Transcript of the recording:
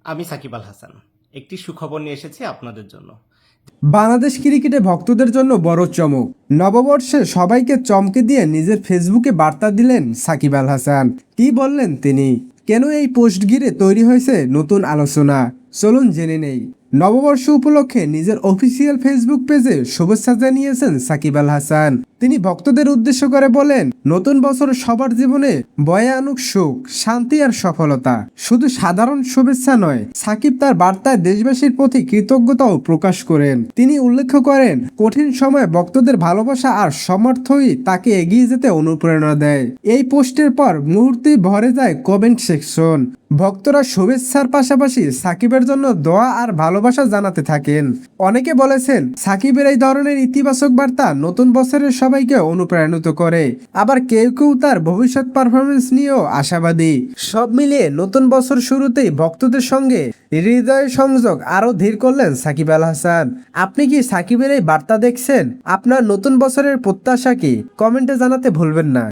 আমি সাকিব আল হাসান। একটি সুখবর নিয়ে এসেছি আপনাদের জন্য। বাংলাদেশ ক্রিকেটে ভক্তদের জন্য বড় চমক। নববর্ষে সবাইকে চমকে দিয়ে নিজের ফেসবুকে বার্তা দিলেন সাকিব আল হাসান। কি বললেন তিনি? কেন এই পোস্ট ঘিরে তৈরি হয়েছে নতুন আলোচনা? চলুন জেনে নেই। নববর্ষ উপলক্ষে নিজের অফিসিয়াল ফেসবুক পেজে শুভেচ্ছা জানিয়েছেন সাকিব আল হাসান। তিনি ভক্তদের উদ্দেশ্য করে বলেন, নতুন বছর সবার জীবনে বয়ে আনুক সুখ, শান্তি আর সফলতা। শুধু সাধারণ শুভেচ্ছা নয়, সাকিব তার বার্তায় দেশবাসীর প্রতি কৃতজ্ঞতাও প্রকাশ করেন। তিনি উল্লেখ করেন, কঠিন সময়ে ভক্তদের ভালোবাসা আর সমর্থনই তাকে এগিয়ে যেতে অনুপ্রেরণা দেয়। এই পোস্টের পর মুহূর্তেই ভরে যায় কমেন্ট সেকশন। ভক্তরা শুভেচ্ছার পাশাপাশি সাকিবের জন্য দোয়া আর ভালোবাসা জানাতে থাকেন। অনেকে বলেছেন, সাকিবের এই ধরনের ইতিবাচক বার্তা নতুন বছরের সবাইকে অনুপ্রাণিত করে। আবার কেউ কেউ তার ভবিষ্যৎ পারফরমেন্স নিয়েও আশাবাদী। সব মিলিয়ে নতুন বছর শুরুতেই ভক্তদের সঙ্গে হৃদয় সংযোগ আরও ধীর করলেন সাকিব আল হাসান। আপনি কি সাকিবের এই বার্তা দেখছেন? আপনার নতুন বছরের প্রত্যাশা কি? কমেন্টে জানাতে ভুলবেন না।